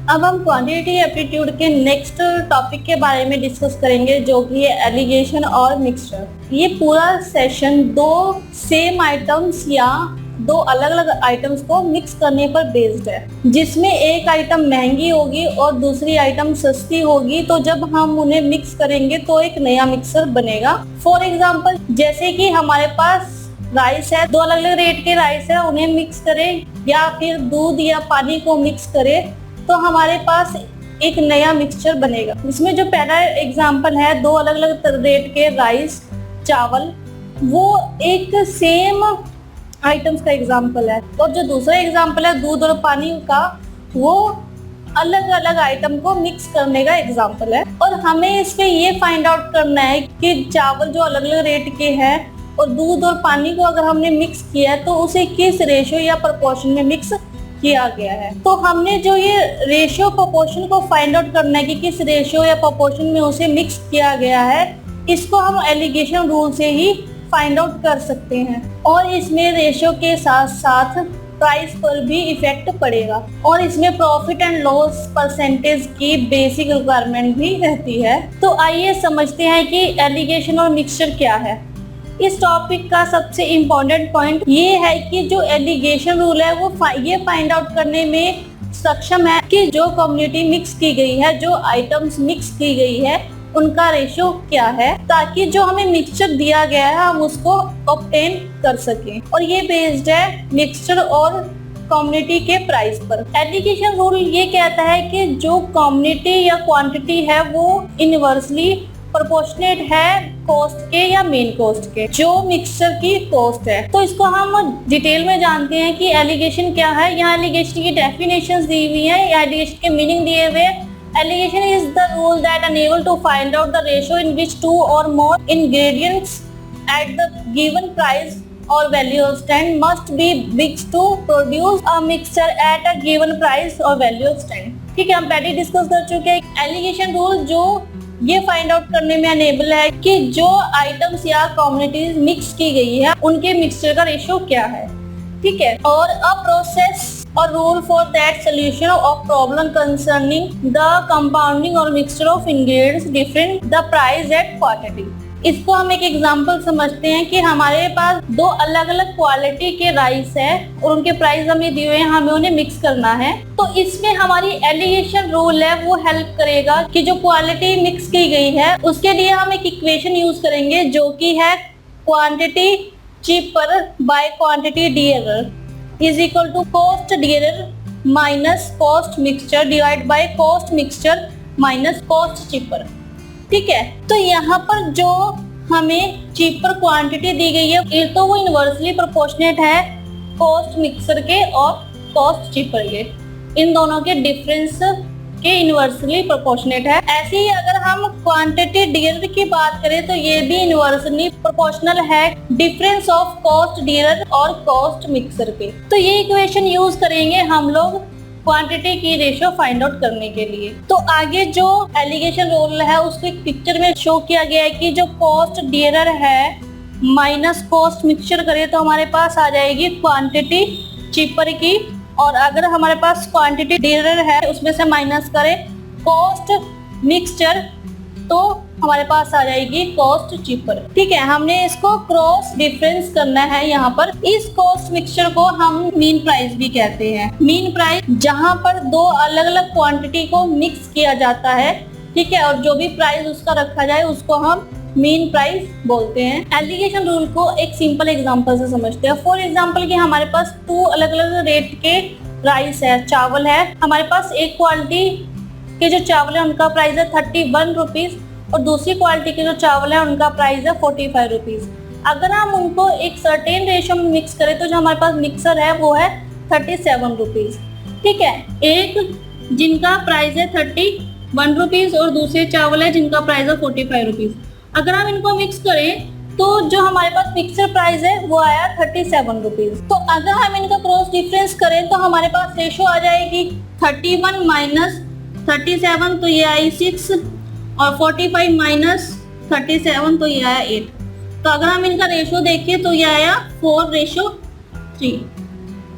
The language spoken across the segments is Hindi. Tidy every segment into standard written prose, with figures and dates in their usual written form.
अब हम क्वांटिटेटिव एप्टीट्यूड के नेक्स्ट टॉपिक के बारे में डिस्कस करेंगे, जो कि है एलिगेशन और मिक्सचर। ये पूरा सेशन दो सेम आइटम्स या दो अलग अलग आइटम्स को मिक्स करने पर बेस्ड है, जिसमें एक आइटम महंगी होगी और दूसरी आइटम सस्ती होगी। तो जब हम उन्हें मिक्स करेंगे तो एक नया मिक्सर बनेगा। फॉर एग्जाम्पल, जैसे कि हमारे पास राइस है, दो अलग अलग रेट के राइस है, उन्हें मिक्स करें या फिर दूध या पानी को मिक्स करें तो हमारे पास एक नया मिक्सचर बनेगा। इसमें जो पहला एग्जाम्पल है, दो अलग अलग रेट के राइस चावल, वो एक सेम आइटम्स का एग्जाम्पल है, और जो दूसरा एग्जाम्पल है दूध और पानी का, वो अलग अलग आइटम को मिक्स करने का एग्जाम्पल है। और हमें इसमें ये फाइंड आउट करना है कि चावल जो अलग अलग रेट के हैं और दूध और पानी को अगर हमने मिक्स किया है तो उसे किस रेशियो या प्रोपोर्शन में मिक्स किया गया है। तो हमने जो ये रेशियो प्रोपोर्शन को फाइंड आउट करना है कि किस रेशियो या प्रोपोर्शन में उसे मिक्स किया गया है, इसको हम एलिगेशन रूल से ही फाइंड आउट कर सकते हैं। और इसमें रेशियो के साथ साथ प्राइस पर भी इफेक्ट पड़ेगा, और इसमें प्रॉफिट एंड लॉस परसेंटेज की बेसिक रिक्वायरमेंट भी रहती है। तो आइए समझते हैं कि एलिगेशन और मिक्सचर क्या है। इस टॉपिक का सबसे इम्पोर्टेंट पॉइंट ये है कि जो एलिगेशन रूल है वो ये फाइंड आउट करने में सक्षम है कि जो कम्युनिटी मिक्स की गई है, जो आइटम्स मिक्स की गई है, उनका रेशियो क्या है, ताकि जो हमें मिक्सचर दिया गया है हम उसको ऑब्टेन कर सकें। और ये बेस्ड है मिक्सचर और कम्युनिटी के प्राइस पर। एलिगेशन रूल ये कहता है कि जो कम्युनिटी या क्वांटिटी है वो इनवर्सली प्रोपोर्शनेट है कॉस्ट के या मेन कॉस्ट के, जो मिक्सचर की कॉस्ट है। तो इसको हम डिटेल में जानते हैं कि एलिगेशन क्या है। यहाँ एलिगेशन की डेफिनेशंस दी हुई है या एलिगेशन के मीनिंग दिए हुए। Allegation is the rule that enable to find out the ratio in which two or more ingredients at the given price or value stand must be mixed to produce a mixture at a given price or value stand। ठीक है, हम पहले डिस्कस कर चुके हैं। एलिगेशन रूल जो ये फाइंड आउट करने में अनेबल है कि जो आइटम्स या कम्युनिटीज मिक्स की गई है उनके मिक्सचर का रेशियो क्या है। ठीक है, और अ प्रोसेस और rule for that solution of problem concerning the compounding और mixture of ingredients different the price at quantity. इसको हम एक एग्जांपल समझते हैं कि हमारे पास दो अलग अलग क्वालिटी के राइस है और उनके प्राइस हमें दिए हुए हैं, हमें उन्हें मिक्स करना है। तो इसमें हमारी एलिगेशन रूल है वो हेल्प करेगा कि जो क्वालिटी मिक्स की गई है उसके लिए हम एक इक्वेशन यूज करेंगे जो कि है quantity cheaper by quantity dearer is equal to cost dearer minus cost mixture divide by cost mixture minus cost cheaper। ठीक है, तो यहाँ पर जो हमें चीपर क्वांटिटी दी गई है ये तो वो इनवर्सली प्रोपोर्शनेट है कॉस्ट मिक्सर के और कॉस्ट चीपर के, इन दोनों के डिफरेंस के इनवर्सली प्रोपोर्शनेट है। ऐसे ही अगर हम क्वांटिटी डियरर की बात करें तो ये भी इनवर्सली प्रोपोर्शनल है डिफरेंस ऑफ कॉस्ट डियरर और कॉस्ट मिक्सर के। तो ये इक्वेशन यूज करेंगे हम लोग क्वांटिटी की रेशियो फाइंड आउट करने के लिए। तो आगे जो एलिगेशन रूल है उसको एक पिक्चर में शो किया गया है कि जो कॉस्ट डियरर है माइनस कॉस्ट मिक्सचर करें तो हमारे पास आ जाएगी क्वांटिटी चीपर की, और अगर हमारे पास क्वांटिटी डियरर है उसमें से माइनस करें कॉस्ट मिक्सचर तो हमारे पास आ जाएगी कॉस्ट चीपर। ठीक है, हमने इसको क्रॉस डिफरेंस करना है। यहाँ पर इस कॉस्ट मिक्सचर को हम मीन प्राइस भी कहते हैं। मीन प्राइस जहाँ पर दो अलग अलग क्वांटिटी को मिक्स किया जाता है, ठीक है, और जो भी प्राइस उसका रखा जाए उसको हम मीन प्राइस बोलते हैं। एलिगेशन रूल को एक सिंपल एग्जांपल से समझते हैं। फॉर एग्जांपल कि हमारे पास दो अलग अलग रेट के राइस है, चावल है। हमारे पास एक क्वालिटी के जो चावल है उनका प्राइस है 31 रुपीज और दूसरी क्वालिटी के जो चावल है उनका प्राइस है 45 रुपीज। अगर हम उनको एक सर्टेन रेशियो में मिक्स करें तो जो हमारे पास मिक्सर है वो है 37 रुपीज। ठीक है, एक जिनका प्राइस है 31 रुपीज और दूसरे चावल है जिनका प्राइस है 45 रुपीज। अगर हम इनको मिक्स करें तो जो हमारे पास मिक्सर प्राइस है वो आया 37 रुपीज। तो अगर हम इनका क्रॉस डिफरेंस करें तो हमारे पास रेशियो आ जाएगी 31 माइनस 37 तो ये आई 6 और 45 माइनस 37 तो ये आया 8। तो अगर हम इनका रेशियो देखें तो ये आया 4:3।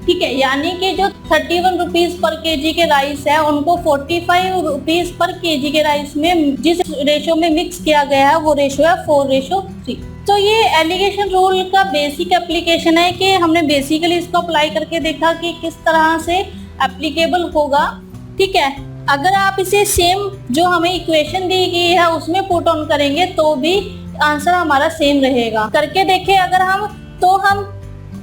ठीक है, यानी कि जो 31 रुपीज पर केजी के राइस है उनको 45 रुपीज पर केजी के राइस में जिस रेशो में मिक्स किया गया है वो रेशो है 4:3। तो ये एलिगेशन रूल का बेसिक एप्लीकेशन है कि हमने बेसिकली इसको अप्लाई करके देखा कि किस तरह से एप्लीकेबल होगा। ठीक है, अगर आप इसे सेम जो हमें इक्वेशन दी गई है उसमें पुट ऑन करेंगे तो भी आंसर हमारा सेम रहेगा। करके देखें अगर हम, तो हम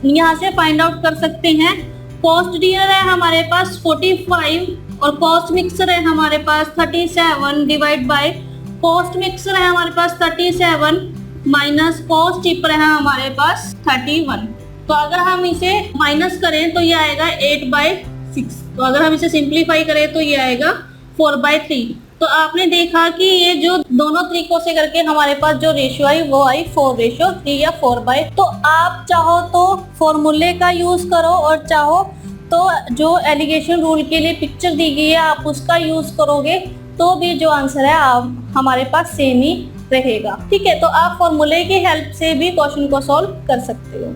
यहाँ से फाइंड आउट कर सकते हैं। कॉस्ट डिनर है हमारे पास 45 और कॉस्ट मिक्सर है हमारे पास 37 डिवाइड बाय कॉस्ट मिक्सर है हमारे पास 37 माइनस कॉस्ट टिपर है हमारे पास 31। तो अगर हम इसे माइनस करें तो ये आएगा 8/6। तो अगर हम इसे सिंप्लीफाई करें तो ये आएगा 4/3। तो आपने देखा कि ये जो दोनों तरीकों से करके हमारे पास जो रेशियो आई वो आई 4:3 या 4/। तो आप चाहो तो फॉर्मूले का यूज करो और चाहो तो जो एलिगेशन रूल के लिए पिक्चर दी गई है आप उसका यूज करोगे तो भी जो आंसर है हमारे पास सेम ही रहेगा। ठीक है, तो आप फॉर्मूले की हेल्प से भी क्वेश्चन को सॉल्व कर सकते हो।